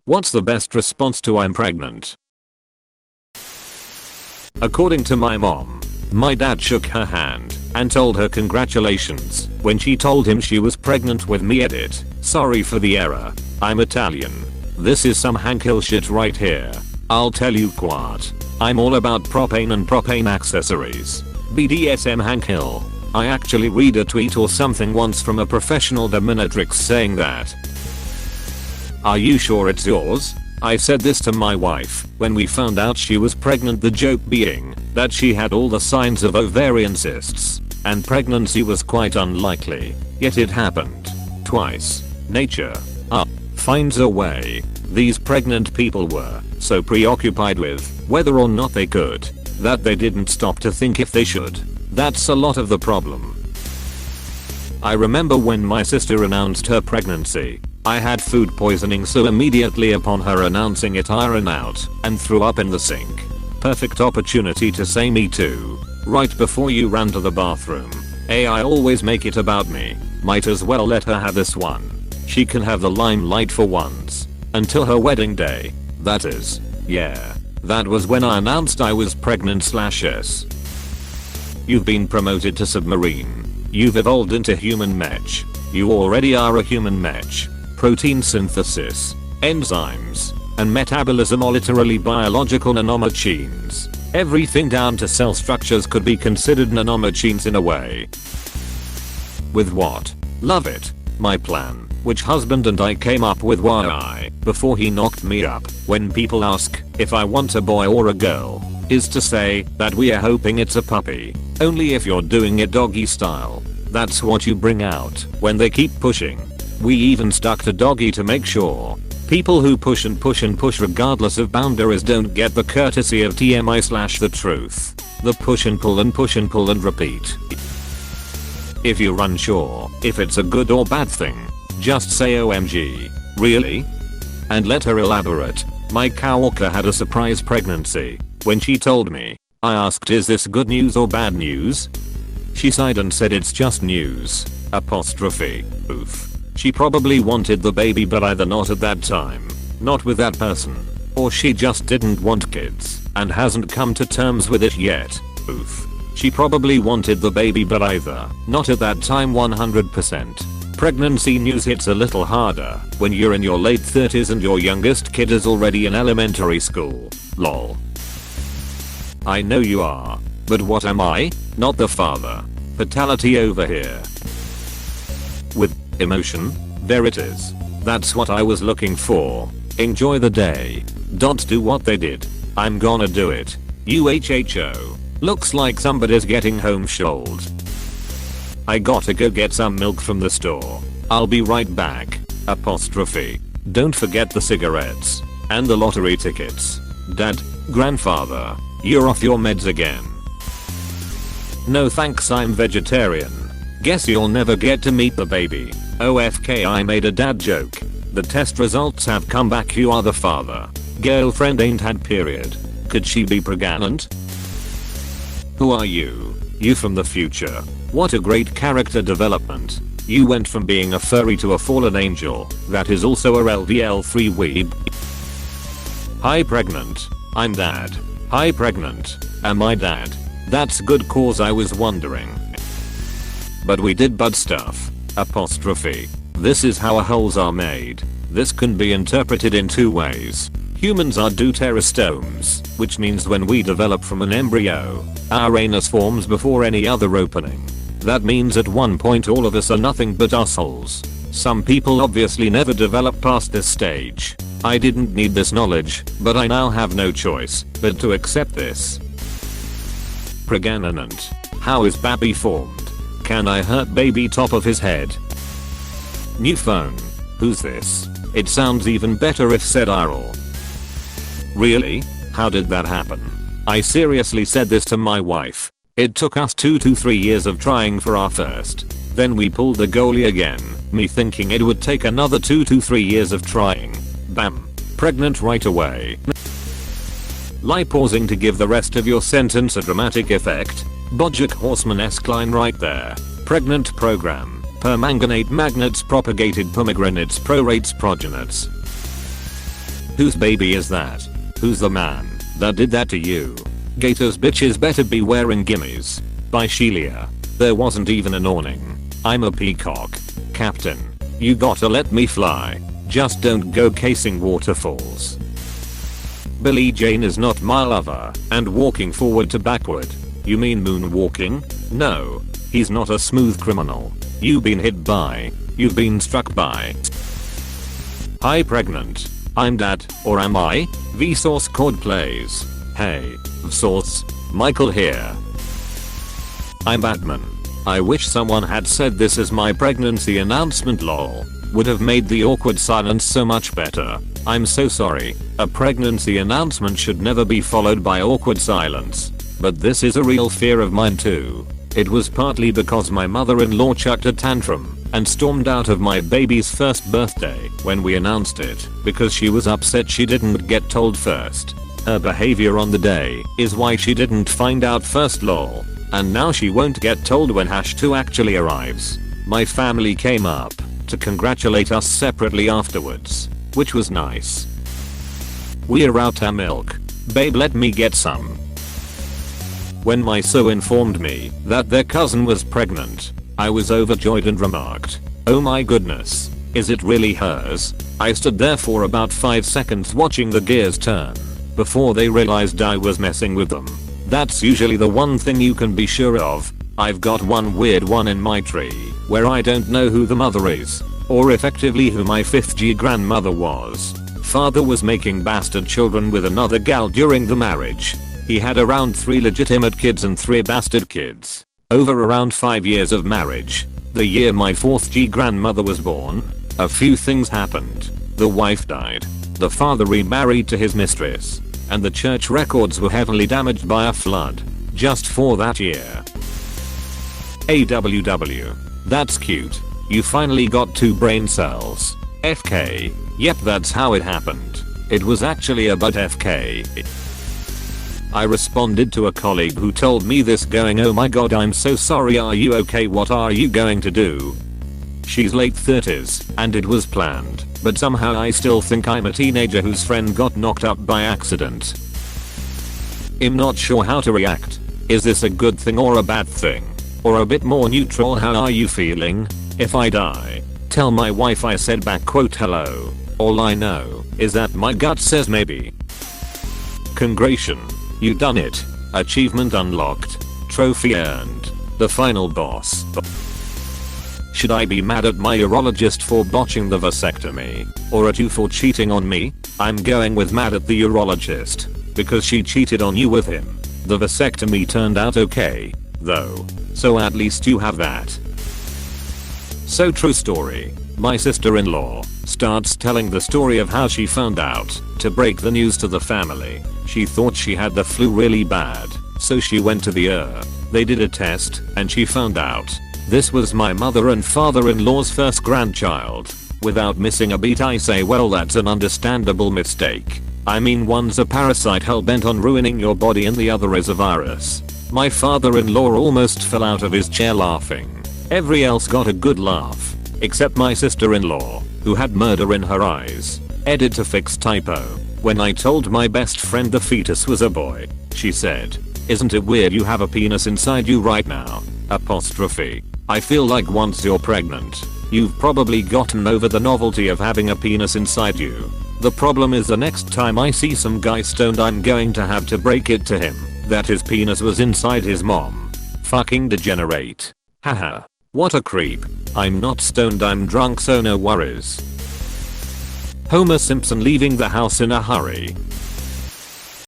What's the best response to I'm pregnant? According to my mom, my dad shook her hand and told her congratulations when she told him she was pregnant with me. Edit. Sorry for the error. I'm Italian. This is some Hank Hill shit right here. I'll tell you what. I'm all about propane and propane accessories. BDSM Hank Hill. I actually read a tweet or something once from a professional dominatrix saying that. Are you sure it's yours? I said this to my wife when we found out she was pregnant, the joke being that she had all the signs of ovarian cysts and pregnancy was quite unlikely, yet it happened. Twice. Nature finds a way. These pregnant people were so preoccupied with whether or not they could that they didn't stop to think if they should. That's a lot of the problem. I remember when my sister announced her pregnancy. I had food poisoning, so immediately upon her announcing it I ran out and threw up in the sink. Perfect opportunity to say me too. Right before you ran to the bathroom. I always make it about me. Might as well let her have this one. She can have the limelight for once. Until her wedding day. That is. Yeah. That was when I announced I was pregnant/s. You've been promoted to submarine. You've evolved into human mech. You already are a human mech. Protein synthesis, enzymes, and metabolism are literally biological nanomachines. Everything down to cell structures could be considered nanomachines in a way. With what? Love it. My plan, which husband and I came up with why before he knocked me up when people ask if I want a boy or a girl, is to say that we are hoping it's a puppy. Only if you're doing it doggy style. That's what you bring out when they keep pushing. We even stuck to doggy to make sure. People who push and push and push regardless of boundaries don't get the courtesy of TMI/the truth. The push and pull and push and pull and repeat. If you're unsure if it's a good or bad thing, just say OMG. Really? And let her elaborate. My coworker had a surprise pregnancy. When she told me, I asked, is this good news or bad news? She sighed and said it's just news. Apostrophe. Oof. She probably wanted the baby but either not at that time, not with that person, or she just didn't want kids and hasn't come to terms with it yet. Oof. She probably wanted the baby but either not at that time. 100%. Pregnancy news hits a little harder when you're in your late 30s and your youngest kid is already in elementary school. Lol. I know you are, but what am I? Not the father. Fatality over here. With emotion? There it is. That's what I was looking for. Enjoy the day. Don't do what they did. I'm gonna do it. UHHO. Looks like somebody's getting home shouled. I gotta go get some milk from the store. I'll be right back. Apostrophe. Don't forget the cigarettes. And the lottery tickets. Dad, grandfather, you're off your meds again. No thanks, I'm vegetarian. Guess you'll never get to meet the baby. OFK, I made a dad joke. The test results have come back, you are the father. Girlfriend ain't had period. Could she be pregnant? Who are you? You from the future. What a great character development. You went from being a furry to a fallen angel that is also a LDL3 weeb. Hi pregnant. I'm dad. Hi pregnant. Am I dad? That's good cause I was wondering. But we did bud stuff. Apostrophe. This is how holes are made. This can be interpreted in two ways. Humans are deuterostomes, which means when we develop from an embryo, our anus forms before any other opening. That means at one point all of us are nothing but assholes. Some people obviously never develop past this stage. I didn't need this knowledge, but I now have no choice but to accept this. Pregnant. How is baby formed? Can I hurt baby top of his head? New phone. Who's this? It sounds even better if said IRL. Really? How did that happen? I seriously said this to my wife. It took us 2 to 3 years of trying for our first. Then we pulled the goalie again, me thinking it would take another 2 to 3 years of trying. Bam. Pregnant right away. Lie, pausing to give the rest of your sentence a dramatic effect. Bojack Horseman-esque line right there. Pregnant program. Permanganate magnets propagated pomegranates prorates progenites. Whose baby is that? Who's the man that did that to you? Gators bitches better be wearing gimmies. By Shelia. There wasn't even an awning. I'm a peacock. Captain. You gotta let me fly. Just don't go casing waterfalls. Billie Jane is not my lover, and walking forward to backward. You mean moonwalking? No. He's not a smooth criminal. You've been hit by. You've been struck by. Hi pregnant. I'm dad, or am I? Vsauce chord plays. Hey. Vsauce. Michael here. I'm Batman. I wish someone had said this is my pregnancy announcement lol. Would have made the awkward silence so much better. I'm so sorry. A pregnancy announcement should never be followed by awkward silence. But this is a real fear of mine too. It was partly because my mother-in-law chucked a tantrum and stormed out of my baby's first birthday when we announced it because she was upset she didn't get told first. Her behavior on the day is why she didn't find out first lol. And now she won't get told when #2 actually arrives. My family came up to congratulate us separately afterwards, which was nice. We're out of milk. Babe, let me get some. When my so informed me that their cousin was pregnant, I was overjoyed and remarked, "Oh my goodness, is it really hers?" I stood there for about 5 seconds watching the gears turn before they realized I was messing with them. That's usually the one thing you can be sure of. I've got one weird one in my tree where I don't know who the mother is, or effectively who my 5th G grandmother was. Father was making bastard children with another gal during the marriage. He had around 3 legitimate kids and 3 bastard kids. Over around 5 years of marriage, the year my 4th G grandmother was born, a few things happened. The wife died. The father remarried to his mistress. And the church records were heavily damaged by a flood. Just for that year. AWW. That's cute. You finally got 2 brain cells. FK. Yep, that's how it happened. It was actually about FK. I responded to a colleague who told me this going, "Oh my god, I'm so sorry, are you okay? What are you going to do?" She's late 30s, and it was planned, but somehow I still think I'm a teenager whose friend got knocked up by accident. I'm not sure how to react. Is this a good thing or a bad thing? Or a bit more neutral, how are you feeling? If I die, tell my wife I said back quote hello. All I know is that my gut says maybe. Congratulations. You done it. Achievement unlocked. Trophy earned. The final boss. Should I be mad at my urologist for botching the vasectomy? Or at you for cheating on me? I'm going with mad at the urologist. Because she cheated on you with him. The vasectomy turned out okay, though. So at least you have that. So true story. My sister-in-law starts telling the story of how she found out to break the news to the family. She thought she had the flu really bad, so she went to the They did a test, and she found out. This was my mother and father-in-law's first grandchild. Without missing a beat I say, well, that's an understandable mistake. I mean, one's a parasite hell-bent on ruining your body and the other is a virus. My father-in-law almost fell out of his chair laughing. Every else got a good laugh, except my sister-in-law, who had murder in her eyes. Edit to fix typo. When I told my best friend the fetus was a boy, she said, "Isn't it weird you have a penis inside you right now?" Apostrophe. I feel like once you're pregnant, you've probably gotten over the novelty of having a penis inside you. The problem is the next time I see some guy stoned, I'm going to have to break it to him that his penis was inside his mom. Fucking degenerate. Haha. What a creep. I'm not stoned, I'm drunk, so no worries. Homer Simpson leaving the house in a hurry.